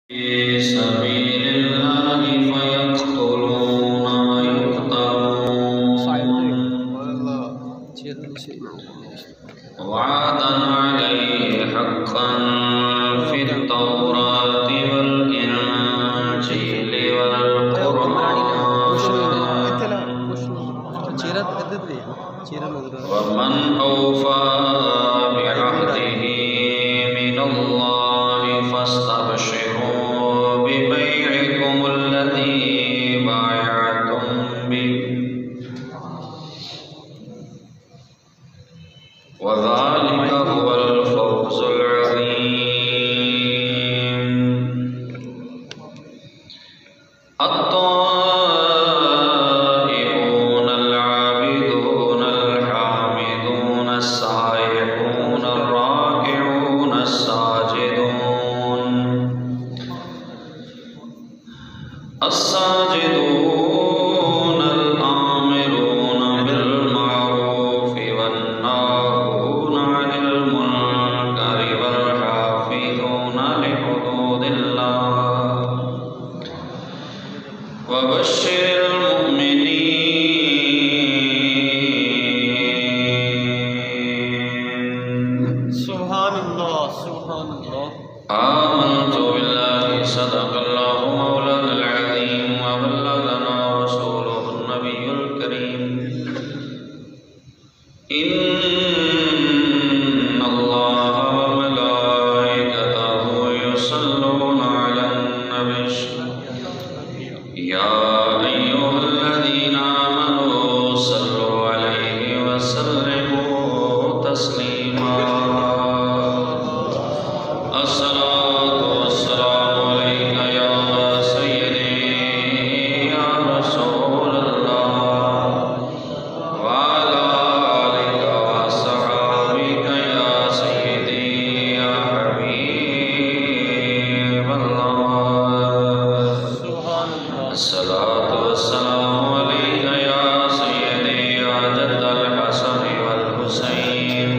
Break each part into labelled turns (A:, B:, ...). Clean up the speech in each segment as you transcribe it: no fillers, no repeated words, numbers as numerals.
A: في سبيل الله فيقتلون ويقتلون وعدا عليه حقا في التوراة والإنجيل والقرآن ومن أوفى بعهده من الله فاستبشروا ببيعكم الذي بايعتم به وذلك هو الفوز العظيم. الطائعون العابدون الحامدون السائحون الراكعون الساجدون الساجدون الآمرون بالمعروف والناهون عن المنكر والحافظون لحدود الله وبشر المؤمنين.
B: سبحان الله سبحان الله.
A: آمنت بالله صدق الله مولانا العظيم وبلغنا رسوله النبي الكريم. إن الله وملائكته يصلون على النبي يا أيها الذين آمنوا صلوا عليه وسلموا تسليما. الصلاة والسلام عليك يا سيدي يا رسول الله وعلى آلك وصحابك يا سيدي يا حبيب الله. الصلاة والسلام عليك يا سيدي يا جد الحسن والحسين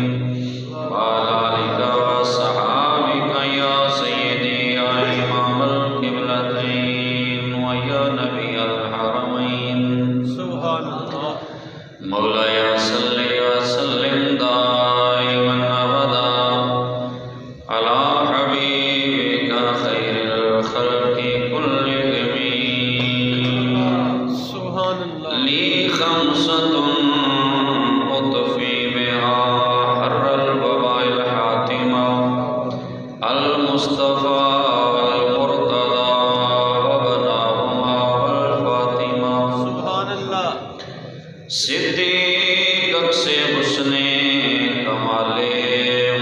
A: وعلى آلك وصحابك يا سيدي يا إمام القبلتين ويا نبي الحرمين.
B: سبحان الله.
A: مولاي صل وسلم دائما أبدا على حبيبك خير الخلق كلهم.
B: سبحان الله.
A: لي خمسة أطفي بها حر الوباء الحاتمة المصطفى والمرتضى وابناهما والفاطمة.
B: سبحان الله.
A: صدیق سے حسن کمال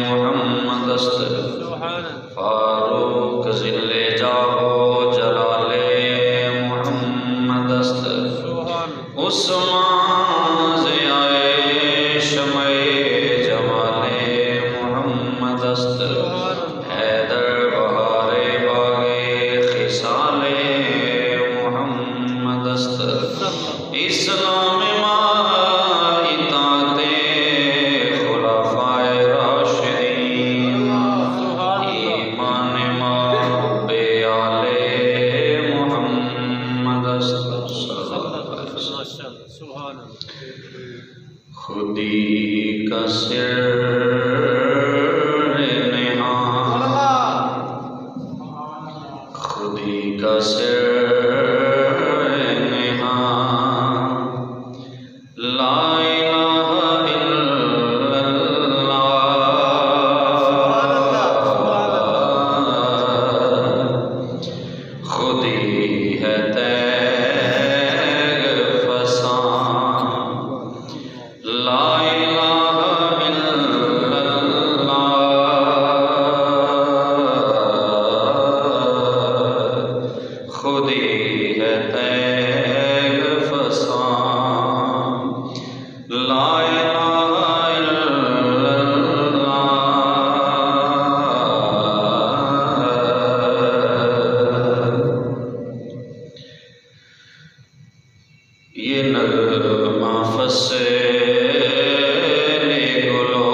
A: محمد است
B: سبحان الله.
A: فاروق ذل جاہ و جلال محمد است
B: سبحان الله.
A: عثمان ضیاء شمع جمال محمد است حیدر بہار باغ خصال محمد است اسلام ما اطاعت خلفائے راشدین ایمان ما حب آل محمد است صلی اللہ علیہ وسلم.
B: سبحان الله.
A: خودی کا سر نہاں خودی کا سر نہاں لا الہ الا اللہ خودی ہے تیغ فسان لا الہ الا اللہ خودی ہے تیغ فسان لا الہ الا اللہ. یہ نغمہ فصل گلو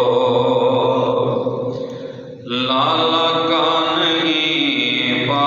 A: لالا کا نہیں پا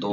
A: 2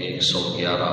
A: 111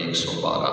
A: 112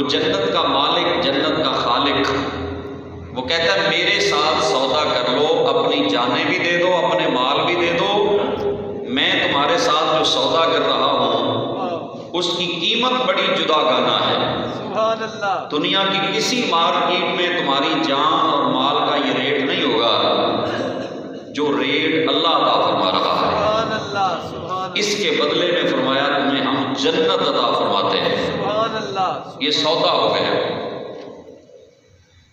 A: وہ جنت کا مالک، جنت کا خالق، وہ کہتا ہے میرے ساتھ سودا کر لو، اپنی جانیں بھی دے دو، اپنے مال بھی دے دو، میں تمہارے ساتھ جو سودا کر رہا ہوں اس کی قیمت بڑی جدا گانا ہے۔
B: سبحان اللہ۔
A: دنیا کی کسی مارکیٹ میں تمہاری جان اور مال کا یہ ریٹ نہیں ہوگا جو ریٹ اللہ عطا فرما رہا ہے۔
B: سبحان اللہ، سبحان
A: اس کے بدلے میں فرمایا تمہیں ہم جنت عطا فرماتے ہیں۔
B: سبحان اللہ۔
A: یہ سودا ہو گیا۔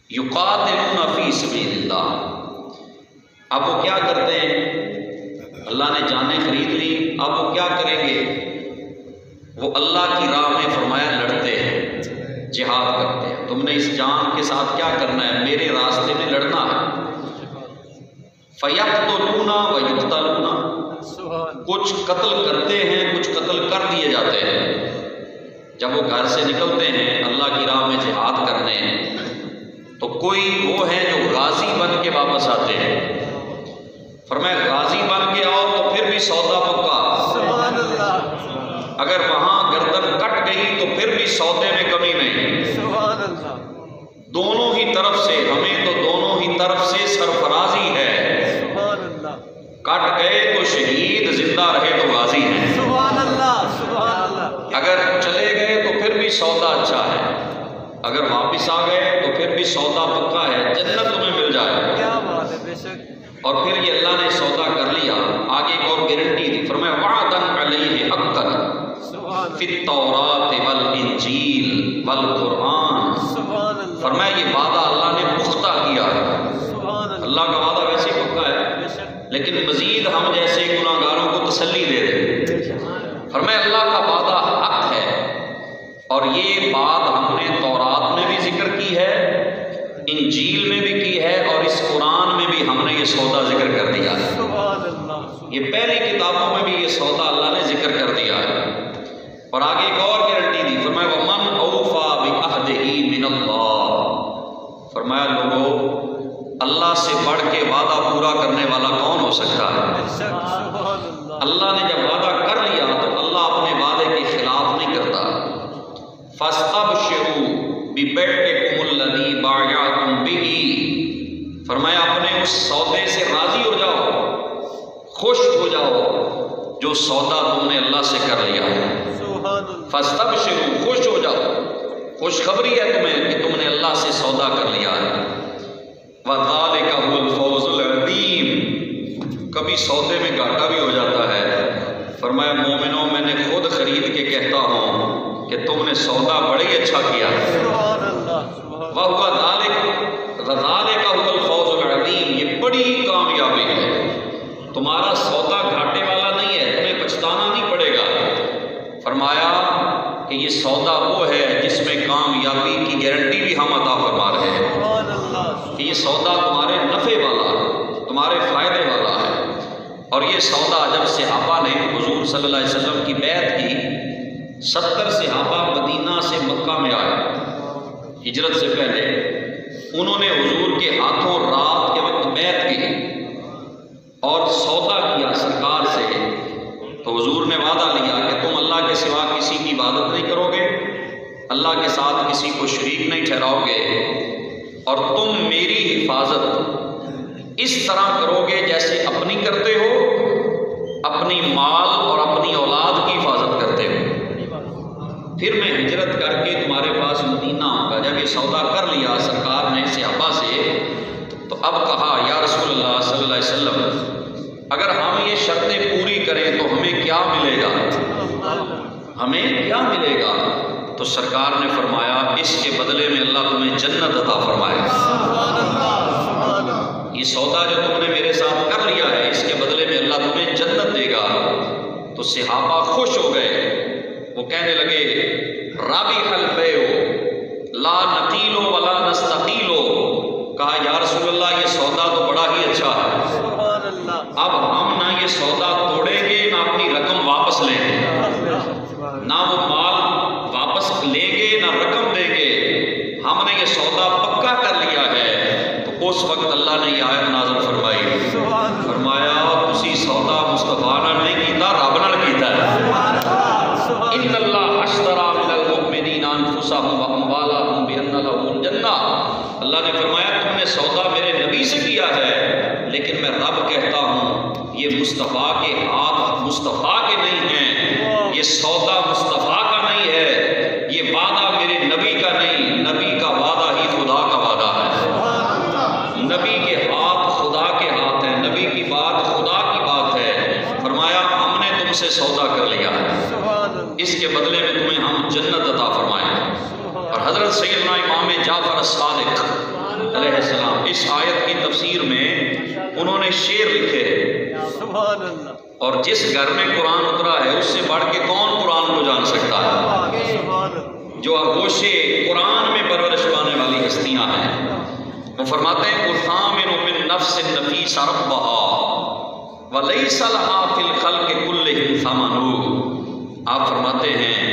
A: یقاتلون فی سبیل اللہ، اب وہ کیا کرتے ہیں؟ اللہ نے جانیں خرید لی، اب وہ کیا کریں گے؟ وہ اللہ کی راہ میں فرمایا لڑتے ہیں، جہاد کرتے ہیں۔ تم نے اس جان کے ساتھ کیا کرنا ہے؟ میرے راستے میں لڑنا ہے۔ فَيَقْتُلُونَ وَيُقْتَلُونَ،
B: سبحان
A: کچھ قتل کرتے ہیں، کچھ قتل کر دیے جاتے ہیں۔ جب وہ گھر سے نکلتے ہیں اللہ کی راہ میں جہاد کرنے، تو کوئی وہ ہے جو غازی بن کے واپس آتے ہیں۔ فرمایا غازی بن کے آؤ تو پھر بھی سودا پکا،
B: سبحان اللہ،
A: اگر وہاں گردن کٹ گئی تو پھر بھی سودے میں کمی نہیں۔
B: سبحان اللہ،
A: دونوں ہی طرف سے، ہمیں تو دونوں ہی طرف سے سرفرازی ہے۔
B: سبحان اللہ،
A: کٹ گئے تو شہید، زندہ رہے تو غازی ہیں۔
B: سبحان اللہ، سبحان اللہ،
A: اگر چلے گئے تو پھر بھی سودا اچھا ہے، اگر واپس آ گئے تو پھر بھی سودا پکا ہے، جنت تمہیں مل جائے۔
B: کیا بات ہے، بے شک۔
A: اور پھر یہ اللہ نے سودا کر لیا، آگے ایک اور گارنٹی دی، فرمایا وعدن علیہ حقا
B: سبحان
A: فی التوراۃ والانجیل والقرآن،
B: سبحان اللہ،
A: فرمایا یہ وعدہ اللہ نے پختہ کیا ہے۔
B: سبحان اللہ،
A: اللہ کا وعدہ ویسے ہی پکا ہے،
B: بے شک،
A: لیکن مزید ہم جیسے گناہ گاروں کو تسلی دے دیں۔ فرمایا اللہ کا وعدہ حق ہے، اور یہ بات ہم نے تورات میں بھی ذکر کی ہے، انجیل میں بھی کی ہے، اور اس قرآن میں بھی ہم نے یہ سودا ذکر کر دیا ہے۔
B: سبحان اللہ،
A: یہ پہلی کتابوں میں بھی یہ سودا اللہ نے ذکر کر دیا ہے۔ اور آگے ایک اور گارنٹی دی، فرمایا وَمَنْ أَوْفَى بِعَهْدِهِ مِنَ اللَّهِ، فرمایا لوگوں اللہ سے بڑھ کے وعدہ پورا کرنے والا کون ہو سکتا ہے؟
B: بے شک، سبحان اللہ،
A: اللہ نے جب وعدہ کر لیا تو اللہ اپنے وعدے کے خلاف نہیں کرتا۔ فَاسْتَبْشِرُوا بِبَيْعِكُمُ الَّذِي بَايَعْتُمْ بِهِ، فرمایا اپنے اس سودے سے راضی ہو جاؤ، خوش ہو جاؤ جو سودا تم نے اللہ سے کر لیا ہے۔
B: سبحان اللہ،
A: فَاسْتَبْشِرُوا، خوش ہو جاؤ، خوشخبری ہے تمہیں کہ تم نے اللہ سے سودا کر لیا ہے۔ وَذَلِكَ هُوَ الْفَوْزُ الْعَظِيمُ، کبھی سودے میں گھاٹا بھی ہو جاتا ہے۔ فرمایا مومنوں میں نے خود خرید کے کہتا ہوں کہ تم نے سودا بڑا ہی اچھا کیا ہے۔
B: سبحان اللہ، سبحان
A: وَهُوَ ذَلِكَ هُوَ الْفَوْزُ الْعَظِيمُ، یہ بڑی کامیابی ہے، تمہارا سودا گھاٹے والا نہیں ہے، تمہیں پچھتانا نہیں پڑے گا۔ فرمایا کہ یہ سودا وہ ہے جس میں کامیابی کی گارنٹی بھی ہم عطا فرما رہے ہیں،
B: سبحان اللہ،
A: کہ یہ سودا تمہارے نفع والا ہے، تمہارے فائدے والا ہے۔ اور یہ سودا جب صحابہ نے حضور صلی اللہ علیہ وسلم کی بیعت کی، 70 صحابہ مدینہ سے مکہ میں آئے ہجرت سے پہلے، انہوں نے حضور کے ہاتھوں رات کے وقت بیعت کی اور سودا کیا سرکار سے، تو حضور نے وعدہ لیا کہ تم اللہ کے سوا کسی کی عبادت نہیں کرو گے، اللہ کے ساتھ کسی کو شریک نہیں ٹھہراؤ گے، اور تم میری حفاظت اس طرح کرو گے جیسے اپنی کرتے ہو، اپنی مال اور اپنی اولاد کی حفاظت کرتے ہو، پھر میں ہجرت کر کے تمہارے پاس مدینہ آؤں گا۔ جب یہ سودا کر لیا سرکار نے صحابہ سے، تو اب کہا یا رسول اللہ صلی اللہ علیہ وسلم، اگر ہم یہ شرطیں پوری کریں تو ہمیں کیا ملے گا؟ ہمیں کیا ملے گا؟ تو سرکار نے فرمایا اس کے بدلے میں اللہ تمہیں جنت عطا فرمائے گا۔
B: سبحان اللہ، سبحان اللہ،
A: یہ سودا جو تم نے میرے ساتھ کر لیا ہے اس کے بدلے میں اللہ تمہیں جنت دے گا۔ تو صحابہ خوش ہو گئے، وہ کہنے لگے رابح البیع لا نقیل ولا نستقیل، کہا یا رسول اللہ یہ سودا تو بڑا ہی اچھا ہے،
B: سبحان اللہ،
A: اب ہم نہ یہ سودا توڑیں گے نہ اپنی رقم واپس لیں گے، نہ وہ مال واپس لیں گے نہ رقم دیں گے، ہم نے یہ سودا پکا کر لیا ہے۔ تو اس وقت اللہ نے یہ آیت نازل فرمائی، فرمایا تسی سودا مصطفیٰ نال نہیں کیتا، رب نال کیتا ہے۔ ان اللہ اشترى من المؤمنین انفسهم انفسہم واموالہم بان لہم الجنہ۔ اللہ نے فرمایا تم نے سودا میرے نبی سے کیا ہے، لیکن میں رب کہتا ہوں یہ مصطفیٰ کے ہاتھ مصطفیٰ کے نہیں ہیں، یہ سودا مصطفیٰ کا نہیں ہے، یہ وعدہ میرے نبی کا نہیں، نبی کا وعدہ ہی خدا کا وعدہ ہے۔ نبی کے ہاتھ خدا کے ہاتھ ہیں، نبی کی بات خدا کی بات ہے۔ فرمایا ہم نے تم سے سودا کر لیا ہے، اس کے بدلے میں تمہیں ہم جنت عطا فرمائیں۔ اور حضرت سیدنا امام جعفر الصادق علیہ السلام اس آیت کی تفسیر میں انہوں نے شعر لکھے،
B: سبحان اللہ،
A: اور جس گھر میں قرآن اترا ہے اس سے بڑھ کے کون قرآن کو جان سکتا ہے؟
B: سبحان اللہ، جو
A: آغوشے قرآن میں پرورش پانے والی ہستیاں ہیں۔ وہ فرماتے ہیں اُثامن من نفس النفیس ربہا ولیس لہا فی الخلق کلہم ثمن۔ آپ فرماتے ہیں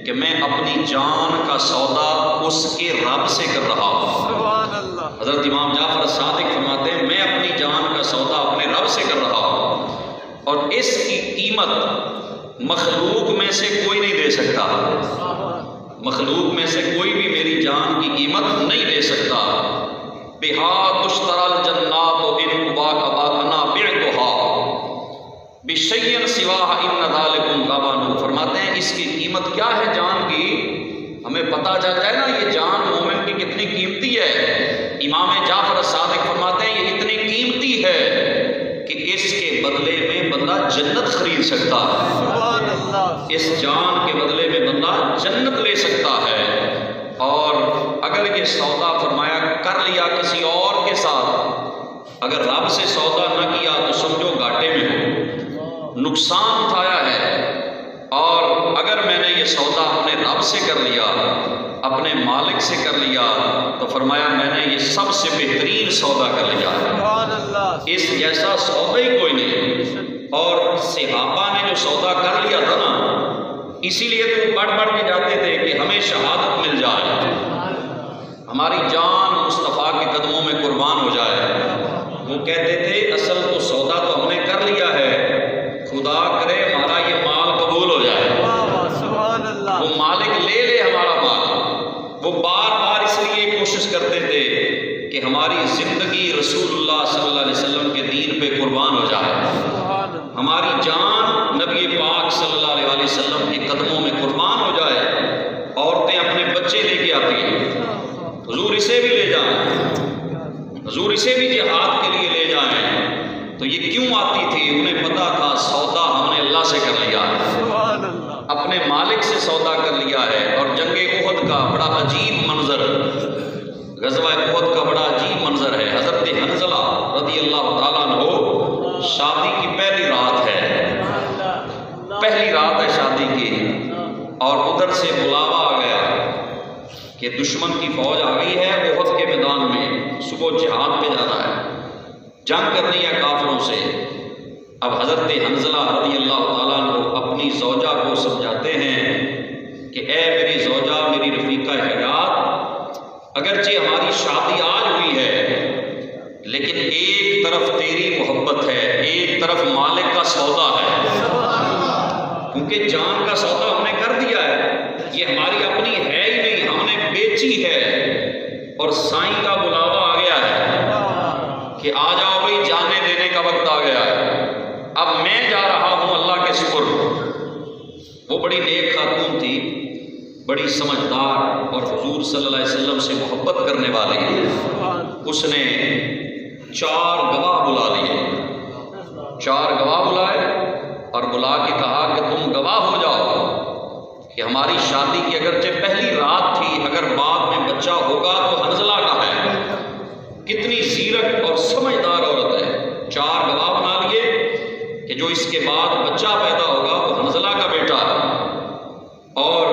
A: کہ میں اپنی جان کا سودا اس کے رب سے کر رہا ہوں۔
B: سبحان اللہ،
A: حضرت امام جعفر صادق فرماتے ہیں میں اپنی جان کا سودا اپنے رب سے کر رہا ہوں، اور اس کی قیمت مخلوق میں سے کوئی نہیں دے سکتا، مخلوق میں سے کوئی بھی میری جان کی قیمت نہیں دے سکتا۔ بہا تشتری الجنات ان ابانا بعتها بشیء سواہ ان ذالکم غبن۔ فرماتے ہیں اس کی قیمت کیا ہے جان کی، ہمیں پتہ چل جائے نا یہ جان مومن کی کتنی قیمتی ہے۔ امام جعفر صادق فرماتے ہیں یہ اتنی قیمتی ہے کہ اس کے بدلے میں بندہ جنت خرید سکتا ہے،
B: سبحان اللہ،
A: اس جان کے بدلے میں بندہ جنت لے سکتا ہے۔ اور اگر یہ سودا فرمایا کر لیا کسی اور کے ساتھ، اگر رب سے سودا نہ کیا تو سمجھو گھاٹے میں ہو، نقصان اٹھایا ہے۔ اور اگر میں نے یہ سودا اپنے رب سے کر لیا، اپنے مالک سے کر لیا، تو فرمایا میں نے یہ سب سے بہترین سودا کر لیا ہے،
B: سبحان اللہ،
A: اس جیسا سودا ہی کوئی نہیں۔ اور صحابہ نے جو سودا کر لیا تھا نا، اسی لیے تو بڑھ بڑھ کے جاتے تھے کہ ہمیں شہادت مل جائے، ہماری جان مصطفیٰ کے قدموں میں قربان ہو جائے۔ وہ کہتے تھے اصل تو سودا تو ہم نے کر لیا ہے، خدا کرے ہمارا یہ مال قبول ہو جائے،
B: سبحان اللہ،
A: وہ مالک لے لے ہمارا مال۔ وہ بار بار اس لیے کوشش کرتے تھے کہ ہماری زندگی رسول اللہ صلی اللہ علیہ وسلم کے دین پہ قربان ہو جائے،
B: سبحان اللہ،
A: ہماری جان نبی پاک صلی اللہ علیہ وسلم کے قدموں میں قربان ہو جائے۔ عورتیں اپنے بچے لے کے آتی ہیں، حضور اسے بھی لے جائیں، حضور اسے بھی جہاد کے لیے لے جائیں، تو یہ کیوں آتی تھی؟ انہیں پتا تھا سودا ہم نے اللہ سے کر لیا ہے،
B: سبحان اللہ،
A: اپنے مالک سے سودا کر لیا ہے۔ اور جنگ احد کا بڑا عجیب منظر، غزوہ احد کا بڑا عجیب منظر ہے۔ حضرت حنظلہ رضی اللہ تعالیٰ عنہ، شادی کی پہلی رات ہے، پہلی رات ہے شادی کی، اور ادھر سے بلاوا آ گیا کہ دشمن کی فوج آ گئی ہے احد کے میدان میں، صبح جہاد پہ جانا ہے، جنگ کرنی ہے کافروں سے۔ اب حضرت حنظلہ رضی اللہ تعالیٰ عنہ اپنی زوجہ کو سمجھاتے ہیں کہ اے میری زوجہ، میری رفیقہ حیات، اگرچہ ہماری شادی آج ہوئی ہے، لیکن ایک طرف تیری محبت ہے، ایک طرف مالک کا سودا ہے، کیونکہ جان کا سودا ہم نے کر دیا ہے، یہ ہماری اپنی ہے ہی نہیں، ہم نے بیچی ہے۔ اور سائیں کا بلاوا آ گیا ہے کہ آ جاؤ بھائی، جانے دینے کا وقت آ گیا ہے، اب میں جا رہا ہوں اللہ کے سپرد۔ وہ بڑی نیک خاتون تھی، بڑی سمجھدار، اور حضور صلی اللہ علیہ وسلم سے محبت کرنے والی۔ اس نے 4 گواہ بلا لیے، 4 گواہ بلائے اور بلا کے کہا کہ تم گواہ ہو جاؤ کہ ہماری شادی کی اگرچہ پہلی رات تھی، اگر بعد میں بچہ ہوگا تو حنظلہ کا ہے۔ کتنی زیرک اور سمجھدار عورت ہے۔ 4 گواہ بنا لیے کہ جو اس کے بعد بچہ پیدا ہوگا وہ حنظلہ کا بیٹا ہے۔ اور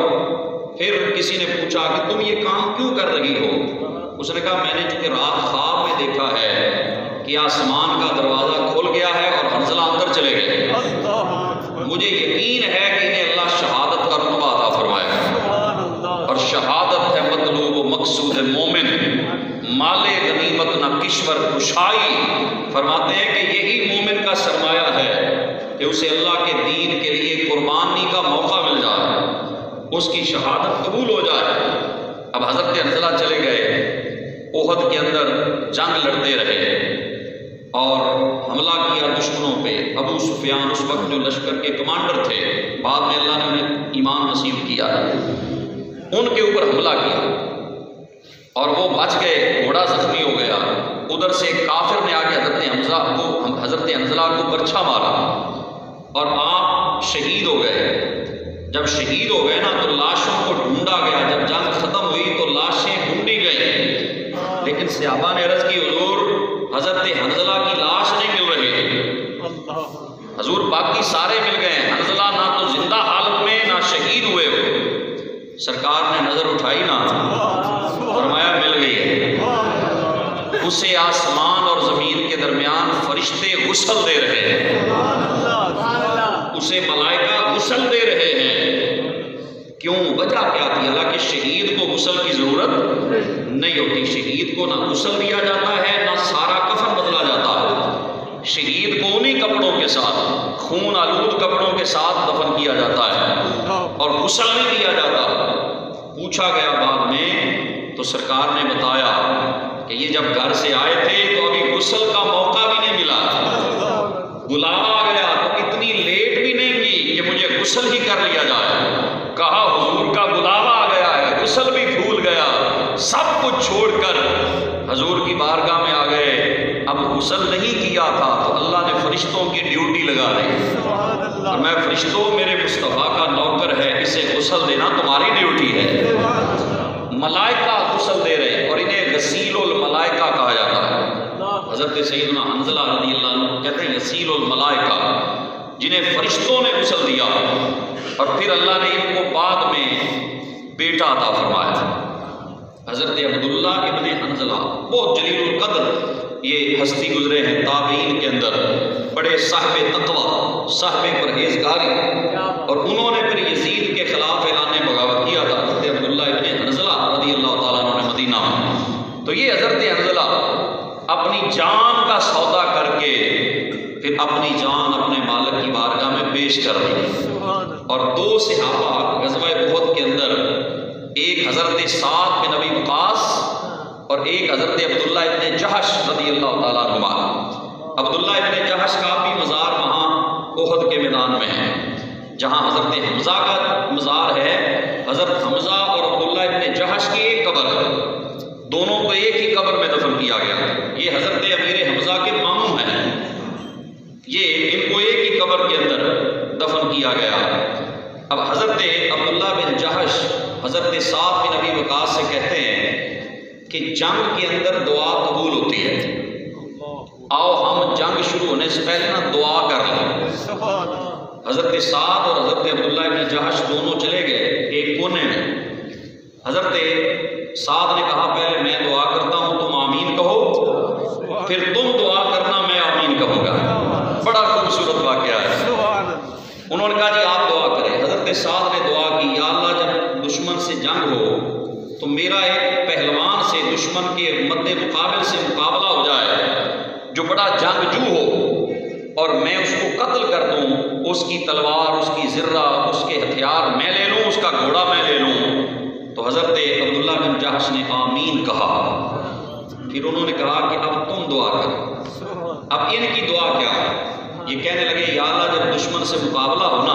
A: پھر کسی نے پوچھا کہ تم یہ کام کیوں کر رہی ہو؟ اس نے کہا میں نے چونکہ رات خواب میں دیکھا ہے کہ آسمان کا دروازہ کھل گیا ہے اور حنظلہ اندر چلے گئے، مجھے یقین ہے کہ انہیں اللہ شہادت کا رتبہ عطا فرمائے گا، اور شہادت ہے مطلوب و مقصود مومن، مال غنیمت نہ کشور کشائی۔ فرماتے ہیں کہ یہی مومن کا سرمایہ ہے کہ اسے اللہ کے دین کے لیے قربانی کا موقع مل جائے۔ اس کی شہادت قبول ہو جائے۔ اب حضرت حنظلہ چلے گئے، احد کے اندر جنگ لڑتے رہے اور حملہ کیا دشمنوں پہ۔ ابو سفیان اس وقت جو لشکر کے کمانڈر تھے، بعد میں اللہ نے انہیں ایمان نصیب کیا، ان کے اوپر حملہ کیا اور وہ بچ گئے، گھوڑا زخمی ہو گیا۔ ادھر سے کافر نے آگے حضرت حنظلہ کو برچھا مارا اور آپ شہید ہو گئے۔ جب شہید ہو گئے نا تو لاشوں کو ڈھونڈا گیا، جب جنگ ختم ہوئی تو لاشیں ڈھونڈی گئی، لیکن صحابہ نے عرض کی حضور حضرت حنظلہ کی لاش نہیں مل رہی۔ حضور باقی سارے مل گئے، حنظلہ نہ تو زندہ حالت میں نہ شہید ہوئے ہو۔ سرکار نے نظر اٹھائی نا، فرمایا مل گئی ہے۔ اسے آسمان اور زمین کے درمیان فرشتے غسل دے رہے ہیں، اسے ملائکہ غسل دے رہے ہیں۔ کیوں؟ وجہ کیا تھی؟ حالانکہ شہید کو غسل کی ضرورت نہیں ہوتی، شہید کو نہ غسل دیا جاتا ہے نہ سارا کفن بدلا جاتا ہے، شہید کو انہی کپڑوں کے ساتھ، خون آلود کپڑوں کے ساتھ دفن کیا جاتا ہے اور غسل نہیں دیا جاتا۔ پوچھا گیا بعد میں تو سرکار نے بتایا کہ یہ جب گھر سے آئے تھے تو ابھی غسل کا موقع بھی نہیں ملا، بلاوا آ گیا تو اتنی لیٹ بھی نہیں کی کہ مجھے غسل ہی کر لیا جائے۔ کہا حضور کا بلاوا آ گیا ہے، غسل بھی بھول گیا، سب کچھ چھوڑ کر حضور کی بارگاہ میں آ گئے۔ اب غسل نہیں کیا تھا تو اللہ نے فرشتوں کی ڈیوٹی لگا دی، اور میں فرشتوں میرے مصطفیٰ کا نوکر ہے، اسے غسل دینا تمہاری ڈیوٹی ہے۔ ملائکہ غسل دے رہے اور انہیں غسیل الملائکہ کہا جاتا ہے۔ حضرت سیدنا حنظلہ رضی اللہ عنہ کہتے ہیں غسیل الملائکہ، جنہیں فرشتوں نے غسل دیا، اور پھر اللہ نے ان کو بعد میں بیٹا عطا فرمایا۔ حضرت عبداللہ ابن حنظلہ بہت جلیل القدر یہ ہستی گزرے ہیں تابعین کے اندر، بڑے صاحب تقوی، صاحب پرہیزگاری، اور انہوں نے پھر یزید کے خلاف اعلان بغاوت کیا تھا، حضرت عبداللہ ابن حنظلہ رضی اللہ تعالیٰ عنہ نے مدینہ میں۔ تو یہ حضرت حنظلہ اپنی جان کا سودا کر کے پھر اپنی جان اپنے مالک کی بارگاہ میں پیش کر دی، اور دو صحابہ غزوہ احد کے اندر، ایک حضرت سعد بن ابی وقاص اور ایک حضرت عبداللہ ابن جہش رضی اللہ تعالیٰ عنہ۔ عبداللہ ابن جہش کا بھی مزار وہاں احد کے میدان میں ہے، جہاں حضرت حمزہ کا مزار ہے۔ حضرت حمزہ اور عبداللہ ابن جہش کی ایک قبر ہے، دونوں کو ایک ہی قبر میں دفن کیا گیا۔ یہ حضرت امیر حمزہ کے ماموں ہیں، یہ ان کو ایک ہی قبر کے اندر دفن کیا گیا۔ اب حضرت عبداللہ بن جہش حضرت سعد بن ابی وقاص سے کہتے ہیں کہ جنگ کے اندر دعا قبول ہوتی ہے، آؤ ہم جنگ شروع ہونے سے پہلے نا دعا کر لیں۔ حضرت سعد اور حضرت عبداللہ بن جہش دونوں چلے گئے ایک کونے میں۔ حضرت سعد نے کہا پہلے میں دعا کرتا ہوں، تم آمین کہو، پھر تم دعا کرنا، میں آمین کہوں گا۔ بڑا خوبصورت واقعہ ہے۔ انہوں نے کہا جی آپ دعا کریں۔ حضرت سعد نے دعا کی، یا اللہ جب دشمن سے جنگ ہو تو میرا ایک پہلوان سے دشمن کے مد مقابل سے مقابلہ ہو جائے جو بڑا جنگجو ہو، اور میں اس کو قتل کر دوں، اس کی تلوار، اس کی زرہ، اس کے ہتھیار میں لے لوں، اس کا گھوڑا میں لے لوں۔ تو حضرت عبداللہ بن جہش نے آمین کہا۔ پھر انہوں نے کہا کہ اب تم دعا کرو۔ اب ان کی دعا کیا؟ یہ کہنے لگے یا اللہ جب دشمن سے مقابلہ ہونا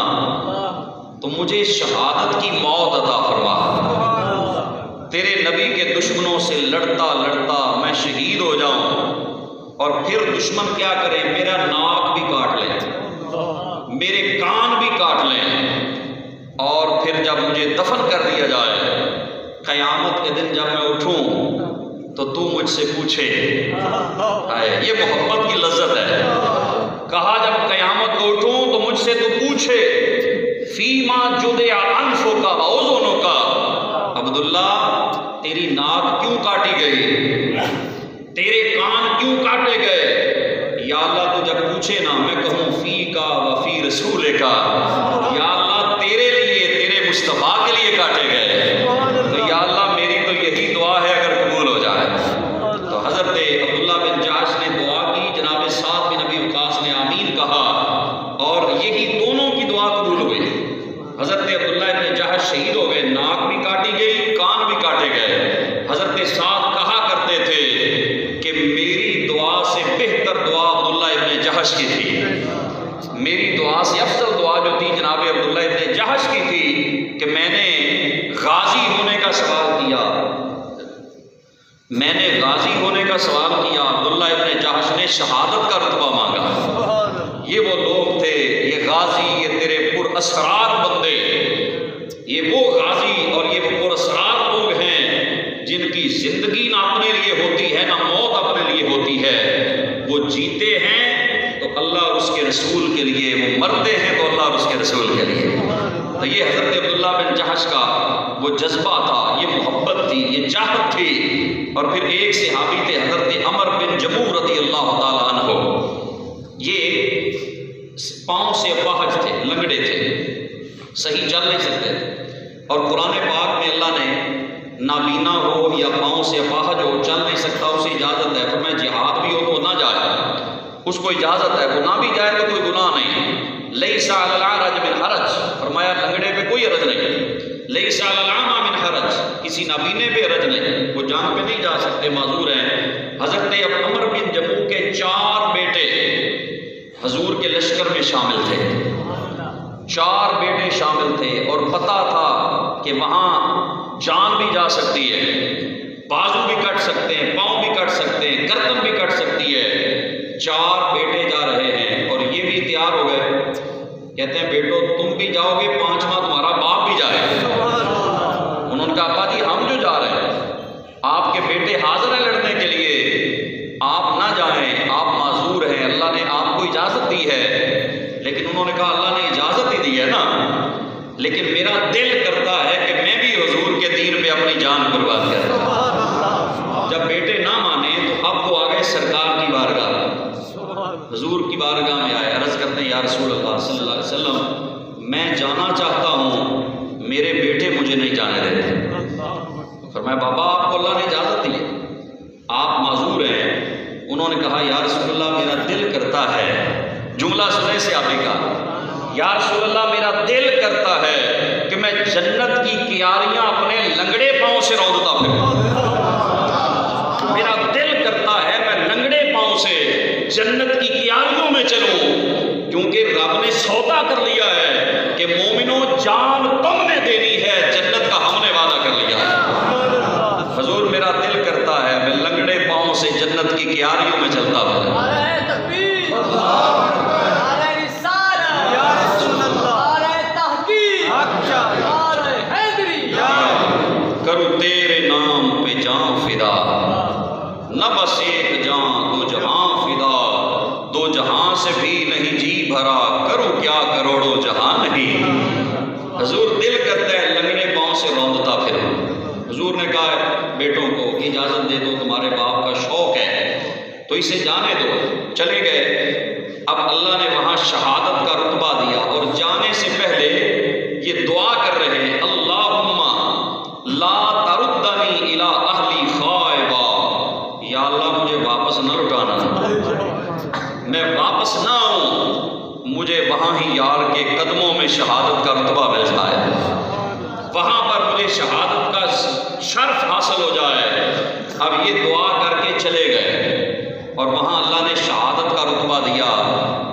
A: تو مجھے شہادت کی موت عطا فرما، تیرے نبی کے دشمنوں سے لڑتا لڑتا میں شہید ہو جاؤں، اور پھر دشمن کیا کرے، میرا ناک بھی کاٹ لیں، میرے کان بھی کاٹ لیں، اور پھر جب مجھے دفن کر دیا جائے، قیامت کے دن جب میں اٹھوں تو تو مجھ سے پوچھے۔ یہ محبت کی لذت ہے۔ کہا جب قیامت کو اٹھوں تو مجھ سے تو پوچھے، فیما جدع انفک و اذنک، عبداللہ تیری ناک کیوں کاٹی گئی، تیرے کان کیوں کاٹے گئے؟ یا اللہ تو جب پوچھے نا میں کہوں فیکا و فی رسولک، یا اللہ تیرے لیے، تیرے مصطفیٰ کے لیے کاٹے گئے، تو یا اللہ میری تو یہی دعا ہے اگر قبول ہو جائے۔ تو حضرت عبداللہ بن جہش نے دعا کی، جناب سعد بن ابی وقاص نے آمین کہا، اور یہی دونوں کی دعا قبول ہوئی۔ حضرت عبداللہ بن جہش شہید ہو کاٹی گئی، کان بھی کاٹے گئے۔ حضرت سعد کہا کرتے تھے کہ میری دعا سے بہتر دعا عبداللہ ابن جہش کی تھی، میری دعا سے افضل دعا جو تھی جناب عبداللہ ابن جہش کی تھی کہ میں نے غازی ہونے کا سوال کیا، میں نے غازی ہونے کا سوال کیا، عبداللہ ابن جہش نے شہادت کا رتبہ مانگا۔ یہ وہ لوگ تھے، یہ غازی، یہ تیرے پر اسرار بندے، یہ وہ غازی اور یہ وہ پر اسرار لوگ ہیں جن کی زندگی نہ اپنے لیے ہوتی ہے نہ موت اپنے لیے ہوتی ہے۔ وہ جیتے ہیں تو اللہ اور اس کے رسول کے لیے، وہ مرتے ہیں تو اللہ اور اس کے رسول کے لیے۔ تو یہ حضرت عبداللہ بن جہش کا وہ جذبہ تھا، یہ محبت تھی، یہ چاہت تھی۔ اور پھر ایک صحابی تھے حضرت عمر بن جموح رضی اللہ تعالیٰ عنہ، یہ پاؤں سے اپاہج تھے، لنگڑے تھے، صحیح چل نہیں سکتے تھے، اور قرآن پاک میں اللہ نے نابینا ہو یا پاؤں سے اپاہج ہو، چل نہیں سکتا، اسے اجازت ہے، فرمایا جہاد بھی ہو تو نہ جائے، اس کو اجازت ہے، وہ نہ بھی جائے تو کوئی گناہ نہیں۔ لیس علی الاعرج من حرج، فرمایا لنگڑے پہ کوئی حرج نہیں، لیس علی الاعمى من حرج، کسی نابینے پہ حرج نہیں، وہ جان پہ نہیں جا سکتے، معذور ہیں۔ حضرت عمر بن جموح کے 4 بیٹے حضور کے لشکر میں شامل تھے، 4 بیٹے شامل تھے، اور پتہ تھا کہ وہاں جان بھی جا سکتی ہے، بازو بھی کٹ سکتے ہیں، پاؤں بھی کٹ سکتے ہیں، گردن بھی کٹ سکتی ہے۔ 4 بیٹے جا رہے ہیں اور یہ بھی تیار ہو گئے، کہتے ہیں بیٹو تم بھی جاؤ گے، 5واں تمہارا باپ بھی جائے گا۔ انہوں نے کہا ابا جی ہم جو جا رہے ہیں، آپ کے بیٹے حاضر ہیں لڑنے کے لیے، آپ نہ جائیں، آپ معذور ہیں، اللہ نے آپ کو اجازت دی ہے۔ لیکن انہوں نے کہا اللہ نے اجازت ہی دی ہے نا، لیکن میرا دل کرتا ہے کہ میں بھی حضور کے دین پہ اپنی جان قربان کروں۔ جب بیٹے نہ مانے تو اب وہ آ گئے سرکار کی بارگاہ، حضور کی بارگاہ میں آئے، عرض کرتے ہیں یا رسول اللہ صلی اللہ علیہ وسلم میں جانا چاہتا ہوں، میرے بیٹے مجھے نہیں جانے دیتے۔ فرمایا بابا آپ کو اللہ نے اجازت دی ہے، آپ معذور ہیں۔ انہوں نے کہا یا رسول اللہ میرا دل کرتا ہے، جملہ سنے سے آپ نے کہا یا رسول اللہ میرا دل کرتا ہے کہ میں جنت کی کیاریاں اپنے لنگڑے پاؤں سے روندتا پھروں، میرا دل کرتا ہے میں لنگڑے پاؤں سے جنت کی کیاریوں میں چلوں، کیونکہ رب نے سودا کر لیا ہے کہ مومنوں جان تم نے دینی ہے، جنت کا ہم نے وعدہ کر لیا ہے۔ حضور میرا دل کرتا ہے میں لنگڑے پاؤں سے جنت کی کیاریوں میں چلتا ہوں۔ کروں تیرے نام پہ جان فدا، نہ بس ایک جان دو جہاں فدا، دو جہاں سے بھی نہیں جی بھرا، کروں کیا کروڑوں جہاں نہیں۔ حضور دل کرتا ہے لنگڑے پاؤں سے روندتا پھروں۔ حضور نے کہا بیٹوں کو اجازت دے دو، تمہارے باپ کا شوق ہے تو اسے جانے دو۔ چلے گئے، اب اللہ نے وہاں شہادت کا رتبہ دیا، اور جانے سے پہلے یہ دعا کر رہے ہیں اللہم لا تردنی الی اہلی خائبا، یا اللہ مجھے واپس نہ لٹانا، میں واپس نہ آؤں، مجھے وہاں ہی یار کے قدموں میں شہادت کا رتبہ مل جائے، وہاں پر مجھے شہادت کا شرف حاصل ہو جائے۔ اب یہ دعا کر کے چلے گئے اور وہاں اللہ نے شہادت کا رتبہ دیا۔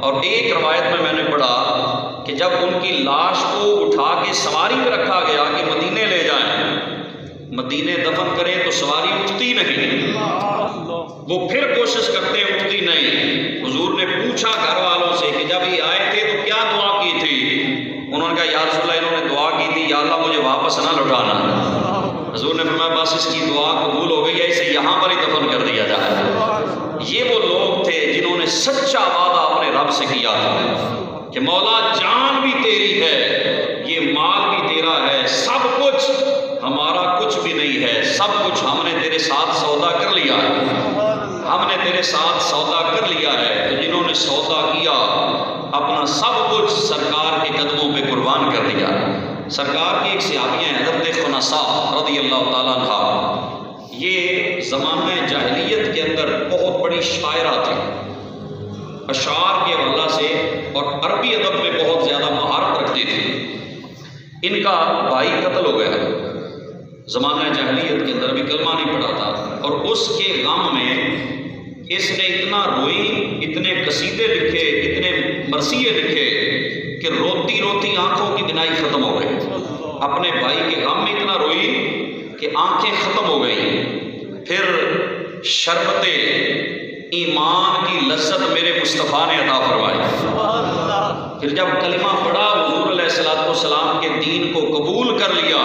A: اور ایک روایت میں نے پڑھا کہ جب ان کی لاش کو اٹھا کے سواری پہ رکھا گیا کہ مدینے لے جائیں، مدینے دفن کریں تو سواری اٹھتی نہیں، وہ پھر کوشش کرتے اٹھتی نہیں۔ حضور نے پوچھا گھر والوں سے کہ جب یہ آئے تھے تو کیا دعا کی تھی؟ انہوں نے کہا یا رسول اللہ انہوں نے دعا کی تھی یا اللہ مجھے واپس نہ لوٹانا۔ حضور نے فرمایا بس اس کی دعا قبول ہو گئی ہے، اسے یہاں پر ہی دفن کر دیا جائے۔ یہ وہ لوگ تھے جنہوں نے سچا وعدہ اپنے رب سے کیا تھا کہ مولا جان بھی تیری ہے، یہ مال بھی تیرا ہے، سب کچھ ہمارا کچھ بھی نہیں ہے، سب کچھ ہم نے تیرے ساتھ سودا کر لیا ہے، ہم نے تیرے ساتھ سودا کر لیا ہے۔ تو جنہوں نے سودا کیا اپنا سب کچھ سرکار کے قدموں پہ قربان کر دیا۔ سرکار کی ایک صحابی ہیں حضرت خنساء رضی اللہ تعالیٰ عنہ، یہ زمانہ جاہلیت کے اندر بہت بڑی شاعرہ تھی، اشعار کے حوالہ سے اور عربی ادب میں بہت زیادہ مہارت رکھتی تھی۔ ان کا بھائی قتل ہو گیا، زمانہ جاہلیت کے اندر بھی کلمہ نہیں پڑھا تھا، اور اس کے غم میں اس نے اتنا روئی، اتنے قصیدے لکھے، اتنے مرثیے لکھے کہ روتی روتی آنکھوں کی بینائی ختم ہو گئی۔ اپنے بھائی کے غم میں اتنا روئی کہ آنکھیں ختم ہو گئی۔ پھر شربت ایمان کی لذت میرے مصطفیٰ نے عطا فرمائی۔ پھر جب کلمہ پڑھا، حضور علیہ السلام کے دین کو قبول کر لیا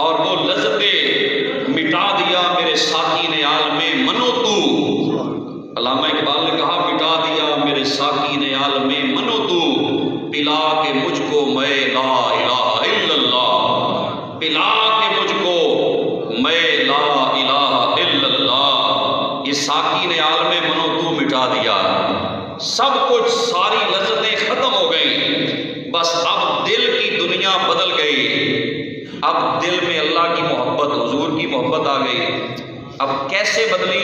A: اور وہ لذتیں مٹا دیا میرے ساقی نے عالم منو تو۔ علامہ اقبال نے کہا مٹا دیا میرے ساقی نے عالم منو تو، پلا کے مجھ کو میں لا الہ الا اللہ، پلا کے مجھ کو میں لا الہ الا اللہ۔ یہ ساقی نے عالم منو تو مٹا دیا، سب کچھ ساری لذتیں ختم ہو گئیں، بس اب دل کی دنیا بدل گئی۔ اب دل میں اللہ کی محبت، حضور کی محبت آ گئی۔ اب کیسے بدلی؟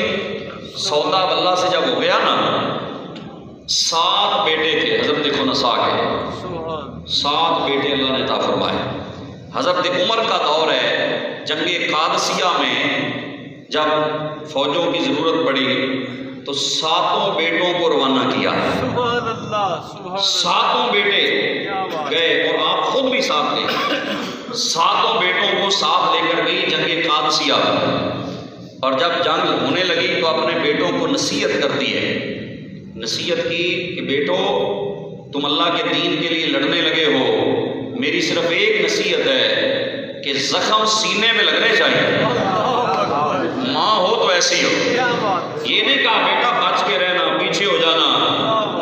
A: سودا اللہ سے جب ہو گیا نا، 7 بیٹے تھے حضرت خنساء کے، 7 بیٹے اللہ نے عطا فرمائے۔ حضرت عمر کا دور ہے، جنگ قادسیہ میں جب فوجوں کی ضرورت پڑی تو 7 بیٹوں کو روانہ کیا۔ 7 بیٹے گئے اور آپ خود بھی ساتھ گئے۔ 7 بیٹوں کو ساتھ لے کر گئی جنگ قادسیہ، اور جب جنگ ہونے لگی تو اپنے بیٹوں کو نصیحت کرتی ہے۔ نصیحت کی کہ بیٹو تم اللہ کے دین کے لیے لڑنے لگے ہو، میری صرف ایک نصیحت ہے کہ زخم سینے میں لگنے چاہیے۔ ماں ہو تو ایسی ہو، یہ نہیں کہا بیٹا بچ کے رہنا، پیچھے ہو جانا،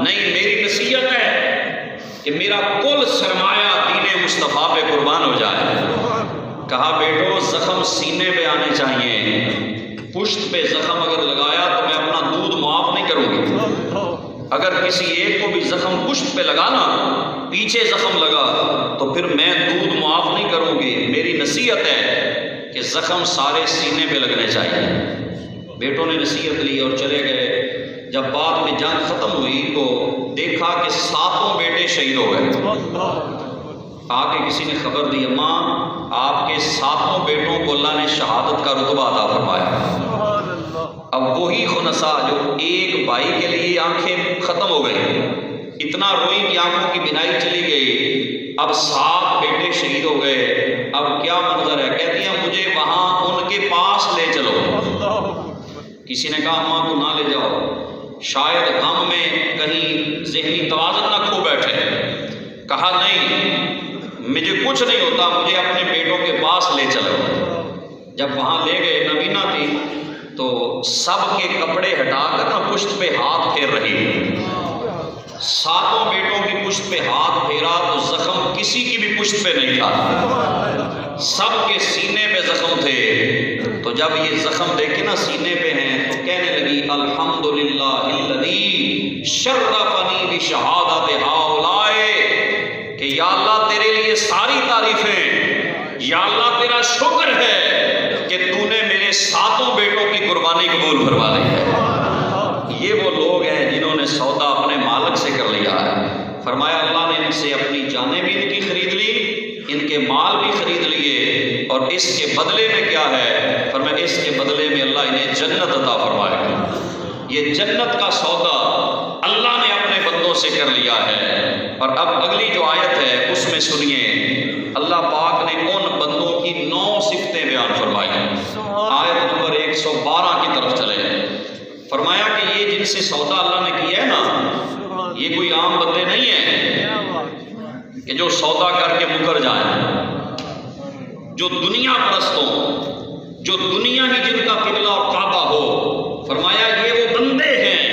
A: نہیں، میری نصیحت ہے کہ میرا کل سرمایہ دین مصطفیٰ پہ قربان ہو جائے۔ کہا بیٹو زخم سینے پہ آنے چاہیے، پشت پہ زخم اگر لگایا تو میں اپنا دودھ معاف نہیں کروں گی۔ اگر کسی ایک کو بھی زخم پشت پہ لگانا، پیچھے زخم لگا تو پھر میں دودھ معاف نہیں کروں گی۔ میری نصیحت ہے کہ زخم سارے سینے پہ لگنے چاہیے۔ بیٹوں نے نصیحت لی اور چلے گئے۔ جب بعد میں جنگ ختم ہوئی تو دیکھا کہ 7 بیٹے شہید ہو گئے۔ آگے کسی نے خبر دی، ماں آپ کے 7 بیٹوں کو اللہ نے شہادت کا رتبہ عطا فرمایا۔ اب وہی خنساء جو ایک بھائی کے لیے آنکھیں ختم ہو گئی، اتنا روئی کہ آنکھوں کی بینائی چلی گئی، اب 7 بیٹے شہید ہو گئے، اب کیا منظر ہے؟ کہتی ہیں مجھے وہاں ان کے پاس لے چلو۔ کسی نے کہا اماں کو نہ لے جاؤ، شاید غم میں کہیں ذہنی توازن نہ کھو بیٹھے۔ کہا نہیں، مجھے کچھ نہیں ہوتا، مجھے اپنے بیٹوں کے پاس لے چلو۔ جب وہاں لے گئے، نبینا تھی تو سب کے کپڑے ہٹا کر نا پشت پہ ہاتھ پھیر رہی۔ 7 بیٹوں کی پشت پہ ہاتھ پھیرا تو زخم کسی کی بھی پشت پہ نہیں تھا، سب کے سینے پہ زخم تھے۔ تو جب یہ زخم دیکھے نا سینے پہ ہیں تو کہنے لگی الحمدللہ الذی شرفنی بشہادت ہؤلاء، کہ یا اللہ تیرے لیے ساری تعریفیں، یا اللہ تیرا شکر ہے کہ تو نے میرے 7 بیٹوں کی قربانی قبول فرما لی ہے۔ یہ وہ لوگ ہیں جنہوں نے سودا اپنے مالک سے کر لیا ہے۔ فرمایا اللہ نے ان سے اپنی جانیں بھی ان کی خرید لی، ان کے مال بھی خرید لیے، اور اس کے بدلے میں کیا ہے؟ فرمایا اس کے بدلے میں اللہ انہیں جنت عطا فرمائے گا۔ یہ جنت کا سودا اللہ نے اپنے بندوں سے کر لیا ہے۔ اور اب اگلی جو آیت ہے اس میں سنیے، اللہ پاک نے ان بندوں کی 9 صفتیں بیان فرمائی ہیں۔ آیت نمبر 112 کی طرف چلے۔ فرمایا کہ یہ جن سے سودا اللہ نے کیا ہے نا، یہ کوئی عام بندے نہیں ہیں کہ جو سودا کر کے مکر جائیں، جو دنیا پرست ہوں، جو دنیا ہی جن کا قبلہ اور کعبہ ہو۔ فرمایا یہ وہ بندے ہیں